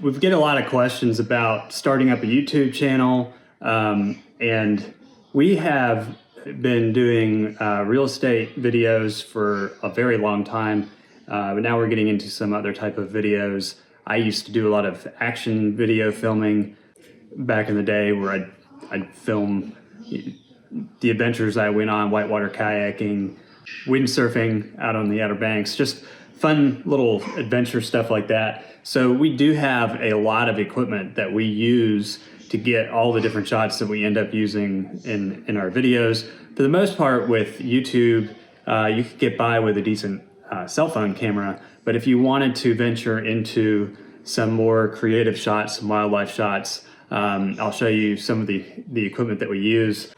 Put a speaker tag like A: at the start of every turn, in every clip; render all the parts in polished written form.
A: We get a lot of questions about starting up a YouTube channel, and we have been doing real estate videos for a very long time, but now we're getting into some other type of videos. I used to do a lot of action video filming back in the day where I'd film the adventures I went on, whitewater kayaking, windsurfing out on the Outer Banks, just fun little adventure stuff like that. So we do have a lot of equipment that we use to get all the different shots that we end up using in our videos. For the most part with YouTube, you could get by with a decent cell phone camera, but if you wanted to venture into some more creative shots, some wildlife shots, I'll show you some of the equipment that we use.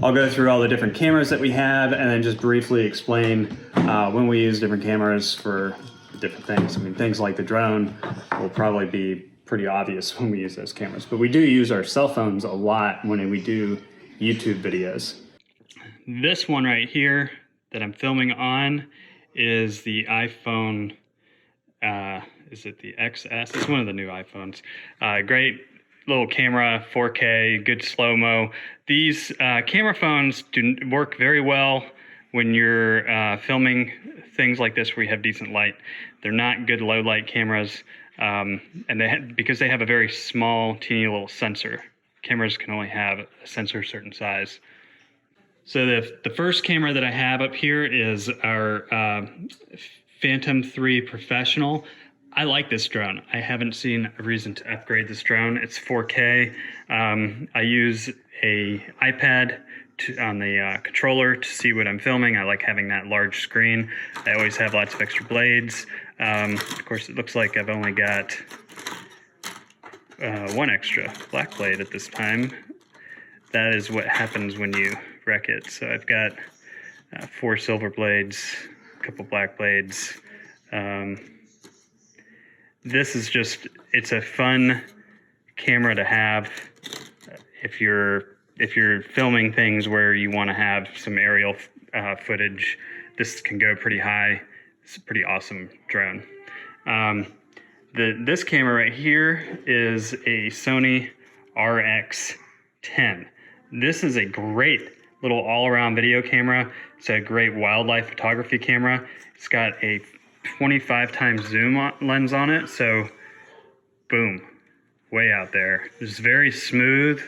A: I'll go through all the different cameras that we have and then just briefly explain when we use different cameras for different things. I mean, things like the drone will probably be pretty obvious when we use those cameras, but we do use our cell phones a lot when we do YouTube videos. This one right here that I'm filming on is the iPhone, is it the XS? It's one of the new iPhones. Great little camera, 4K, good slow-mo. These camera phones do work very well when you're filming things like this where you have decent light. They're not good low light cameras, and because they have a very small, teeny little sensor. Cameras can only have a sensor a certain size. So the first camera that I have up here is our Phantom 3 Professional. I like this drone. I haven't seen a reason to upgrade this drone. It's 4K. I use a iPad on the controller to see what I'm filming. I like having that large screen. I always have lots of extra blades. Of course, it looks like I've only got one extra black blade at this time. That is what happens when you wreck it. So I've got 4 silver blades, a couple black blades. This is just, it's a fun camera to have if you're filming things where you want to have some aerial footage. This can go pretty high. It's a pretty awesome drone. This camera right here is a Sony RX10. This is a great little all-around video camera. It's a great wildlife photography camera. It's got a 25 times zoom lens on it, so boom, way out there. It's very smooth.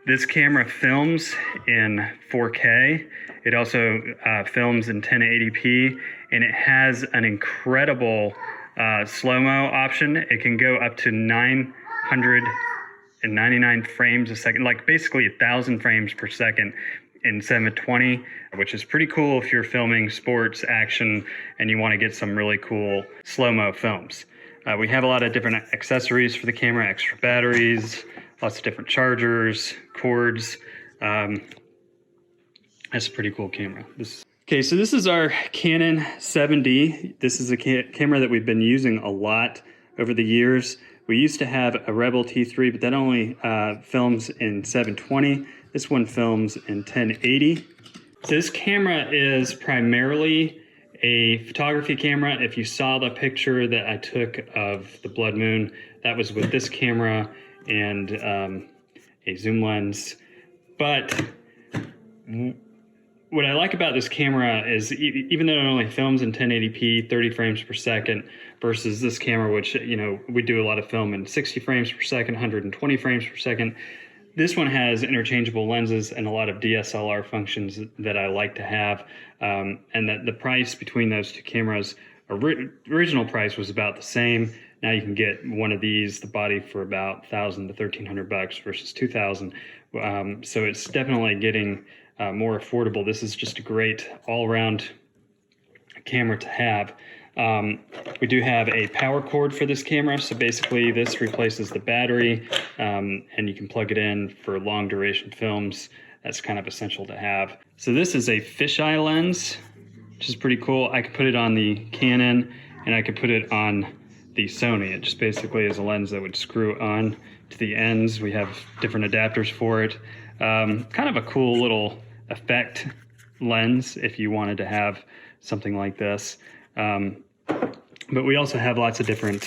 A: This camera films in 4K. It also films in 1080p, and it has an incredible slow-mo option. It can go up to 999 frames a second, like basically 1,000 frames per second in 720, which is pretty cool if you're filming sports, action, and you want to get some really cool slow-mo films. We have a lot of different accessories for the camera, extra batteries, lots of different chargers, cords. That's a pretty cool camera. Okay, so this is our Canon 7D. This is a camera that we've been using a lot over the years. We used to have a Rebel T3, but that only films in 720. This one films in 1080. So this camera is primarily a photography camera. If you saw the picture that I took of the blood moon, that was with this camera and a zoom lens. But what I like about this camera is even though it only films in 1080p, 30 frames per second, versus this camera, which, you know, we do a lot of film in 60 frames per second, 120 frames per second. This one has interchangeable lenses and a lot of DSLR functions that I like to have, and that the price between those two cameras, original price was about the same. Now you can get one of these, the body, for about $1,000 to $1,300 versus $2,000. So it's definitely getting more affordable. This is just a great all-around camera to have. We do have a power cord for this camera, so basically this replaces the battery, and you can plug it in for long duration films. That's kind of essential to have. So this is a fisheye lens, which is pretty cool. I could put it on the Canon and I could put it on the Sony. It just basically is a lens that would screw on to the ends. We have different adapters for it. Kind of a cool little effect lens if you wanted to have something like this. But we also have lots of different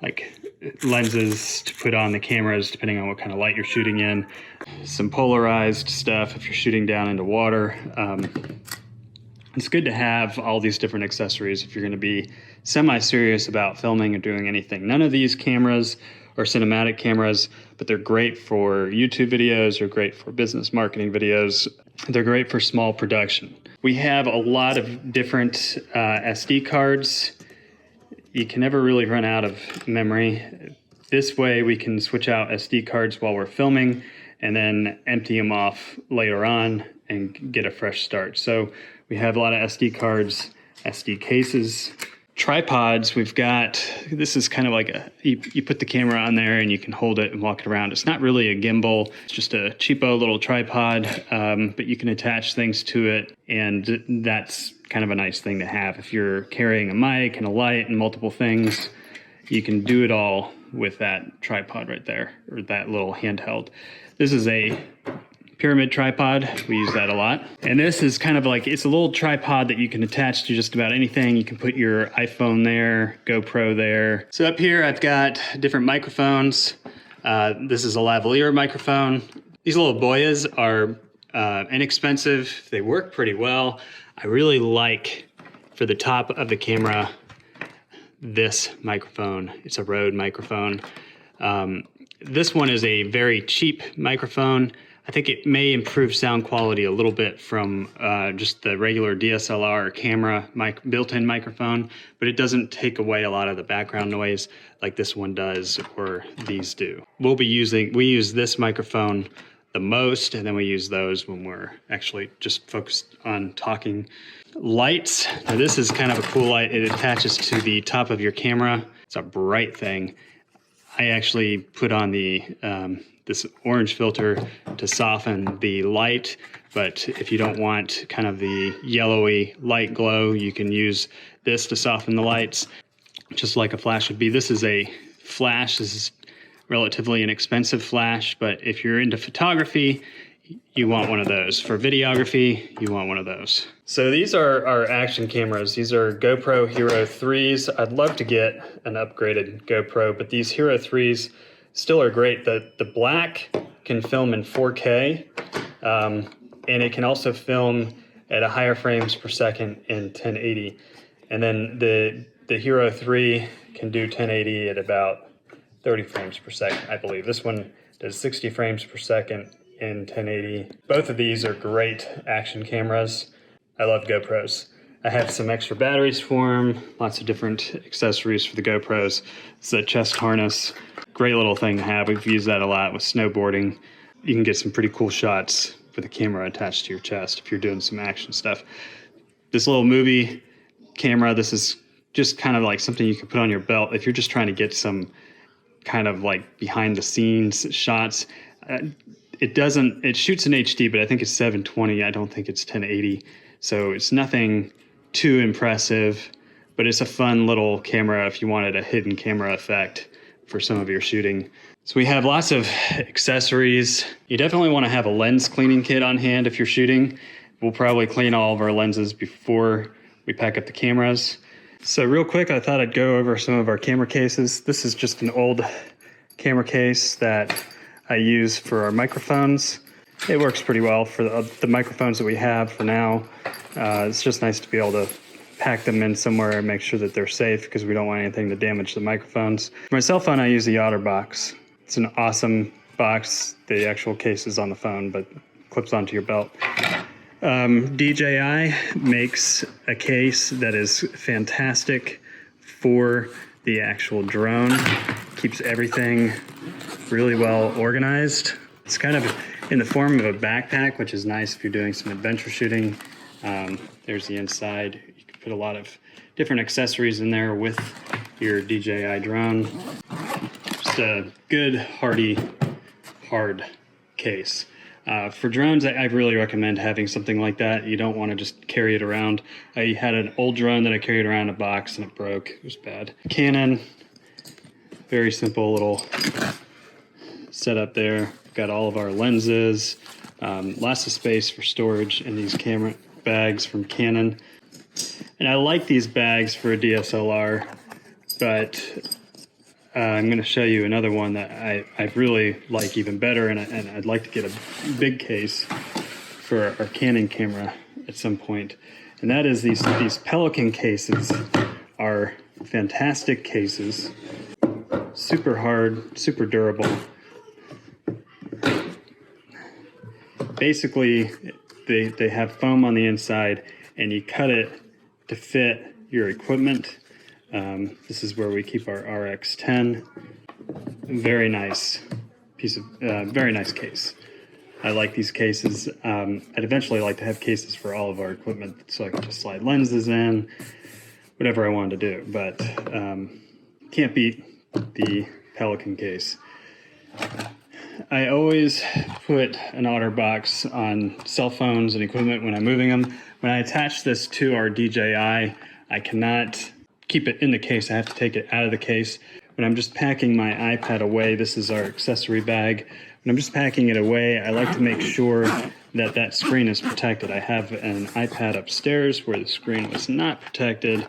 A: like lenses to put on the cameras depending on what kind of light you're shooting in. Some polarized stuff if you're shooting down into water. It's good to have all these different accessories if you're going to be semi-serious about filming or doing anything. None of these cameras are cinematic cameras, but they're great for YouTube videos, they're great for business marketing videos, they're great for small production. We have a lot of different SD cards. You can never really run out of memory. This way we can switch out SD cards while we're filming and then empty them off later on and get a fresh start. So we have a lot of SD cards, SD cases, tripods. We've got, this is kind of like you put the camera on there and you can hold it and walk it around. It's not really a gimbal, it's just a cheapo little tripod, but you can attach things to it, and that's kind of a nice thing to have. If you're carrying a mic and a light and multiple things, you can do it all with that tripod right there, or that little handheld. This is a pyramid tripod. We use that a lot. And this is kind of like, it's a little tripod that you can attach to just about anything. You can put your iPhone there, GoPro there. So up here, I've got different microphones. This is a lavalier microphone. These little boyas are inexpensive. They work pretty well. I really like, for the top of the camera, this microphone. It's a Rode microphone. This one is a very cheap microphone. I think it may improve sound quality a little bit from just the regular DSLR camera built-in microphone, but it doesn't take away a lot of the background noise like this one does or these do. We use this microphone the most, and then we use those when we're actually just focused on talking. Lights. Now this is kind of a cool light. It attaches to the top of your camera. It's a bright thing. I actually put on the this orange filter to soften the light, but if you don't want kind of the yellowy light glow, you can use this to soften the lights, just like a flash would be. This is a flash. This is relatively inexpensive flash, but if you're into photography, you want one of those. For videography, you want one of those. So these are our action cameras. These are GoPro Hero 3s. I'd love to get an upgraded GoPro, but these Hero 3s still are great. The black can film in 4K, and it can also film at a higher frames per second in 1080. And then the Hero 3 can do 1080 at about 30 frames per second, I believe. This one does 60 frames per second in 1080. Both of these are great action cameras. I love GoPros. I have some extra batteries for them, lots of different accessories for the GoPros. It's a chest harness, great little thing to have. We've used that a lot with snowboarding. You can get some pretty cool shots with the camera attached to your chest if you're doing some action stuff. This little movie camera, this is just kind of like something you can put on your belt if you're just trying to get some kind of like behind the scenes shots. It shoots in HD, but I think it's 720. I don't think it's 1080. So it's nothing too impressive, but it's a fun little camera if you wanted a hidden camera effect for some of your shooting. So we have lots of accessories. You definitely want to have a lens cleaning kit on hand if you're shooting. We'll probably clean all of our lenses before we pack up the cameras. So real quick, I thought I'd go over some of our camera cases. This is just an old camera case that I use for our microphones. It works pretty well for the microphones that we have for now. It's just nice to be able to pack them in somewhere and make sure that they're safe because we don't want anything to damage the microphones. For my cell phone, I use the OtterBox. It's an awesome box. The actual case is on the phone, but clips onto your belt. DJI makes a case that is fantastic for the actual drone. Keeps everything really well organized. It's kind of in the form of a backpack, which is nice if you're doing some adventure shooting. There's the inside. You can put a lot of different accessories in there with your DJI drone. Just a good, hardy, hard case. For drones, I really recommend having something like that. You don't want to just carry it around. I had an old drone that I carried around in a box and it broke. It was bad. Canon, very simple little setup there. Got all of our lenses, lots of space for storage in these camera bags from Canon. And I like these bags for a DSLR. but I'm going to show you another one that I really like even better, and I'd like to get a big case for our Canon camera at some point. And that is these Pelican cases are fantastic cases, super hard, super durable. Basically, they have foam on the inside, and you cut it to fit your equipment. This is where we keep our RX10. Very nice piece of, very nice case. I like these cases. I'd eventually like to have cases for all of our equipment so I can just slide lenses in, whatever I wanted to do. But can't beat the Pelican case. I always put an OtterBox on cell phones and equipment when I'm moving them. When I attach this to our DJI, I cannot keep it in the case. I have to take it out of the case. When I'm just packing my iPad away, this is our accessory bag. When I'm just packing it away, I like to make sure that that screen is protected. I have an iPad upstairs where the screen was not protected.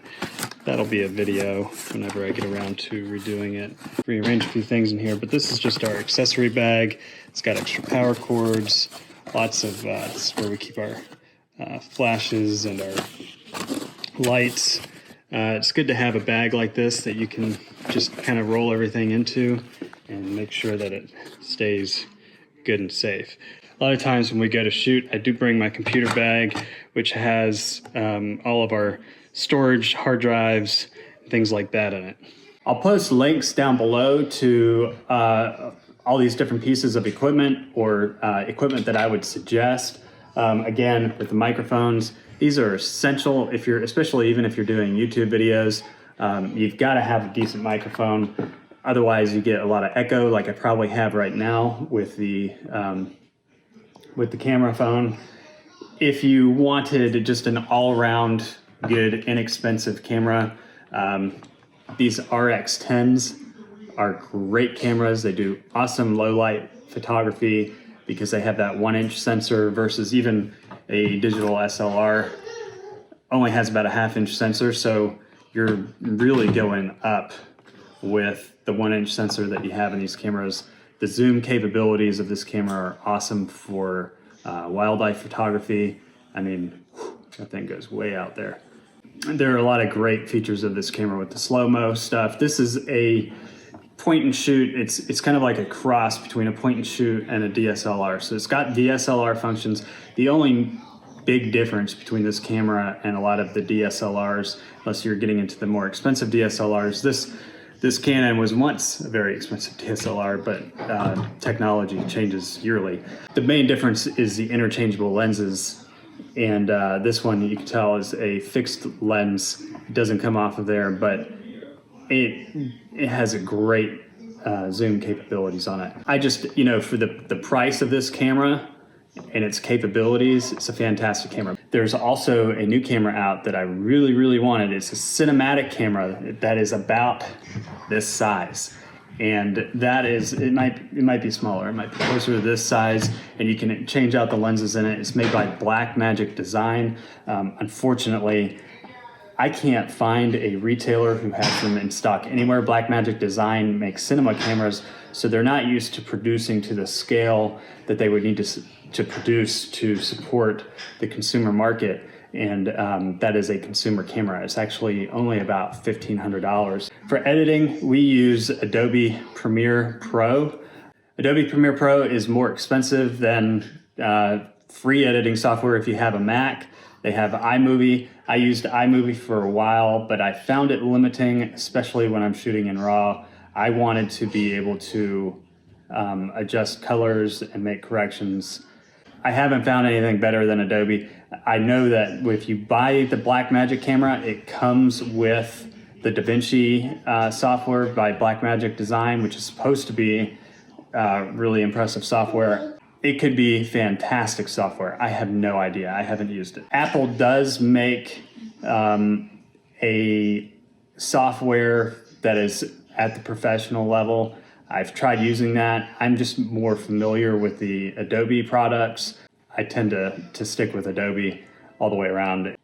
A: That'll be a video whenever I get around to redoing it. Rearrange a few things in here, but this is just our accessory bag. It's got extra power cords, lots of, this is where we keep our flashes and our lights. It's good to have a bag like this that you can just kind of roll everything into and make sure that it stays good and safe. A lot of times when we go to shoot, I do bring my computer bag, which has all of our storage, hard drives, things like that in it. I'll post links down below to all these different pieces of equipment or equipment that I would suggest. Again, with the microphones, these are essential if you're, especially even if you're doing YouTube videos. You've got to have a decent microphone. Otherwise, you get a lot of echo, like I probably have right now with the camera phone. If you wanted just an all-around good, inexpensive camera, these RX10s are great cameras. They do awesome low-light photography because they have that 1-inch sensor versus even a digital SLR only has about a 1/2-inch sensor. So you're really going up with the 1-inch sensor that you have in these cameras. The zoom capabilities of this camera are awesome for wildlife photography. I mean, that thing goes way out there. There are a lot of great features of this camera with the slow-mo stuff. This is a point and shoot. It's kind of like a cross between a point and shoot and a DSLR. So it's got DSLR functions. The only big difference between this camera and a lot of the DSLRs, unless you're getting into the more expensive DSLRs, this Canon was once a very expensive DSLR, but technology changes yearly. The main difference is the interchangeable lenses, and this one you can tell is a fixed lens. It doesn't come off of there, but it has a great zoom capabilities on it. I just, for the price of this camera and its capabilities, it's a fantastic camera. There's also a new camera out that I really, really wanted. It's a cinematic camera that is about this size. And that is, it might be smaller, it might be closer to this size, and you can change out the lenses in it. It's made by Blackmagic Design. Unfortunately, I can't find a retailer who has them in stock anywhere. Blackmagic Design makes cinema cameras, so they're not used to producing to the scale that they would need to produce to support the consumer market. And that is a consumer camera. It's actually only about $1,500. For editing, we use Adobe Premiere Pro. Adobe Premiere Pro is more expensive than free editing software if you have a Mac. They have iMovie. I used iMovie for a while, but I found it limiting, especially when I'm shooting in RAW. I wanted to be able to adjust colors and make corrections. I haven't found anything better than Adobe. I know that if you buy the Blackmagic camera, it comes with the DaVinci software by Blackmagic Design, which is supposed to be really impressive software. It could be fantastic software. I have no idea. I haven't used it. Apple does make a software that is at the professional level. I've tried using that. I'm just more familiar with the Adobe products. I tend to stick with Adobe all the way around.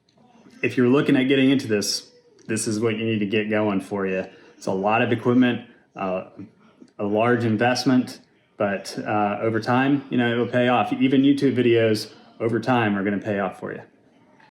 A: If you're looking at getting into this, this is what you need to get going for you. It's a lot of equipment, a large investment, but over time, it'll pay off. Even YouTube videos over time are going to pay off for you.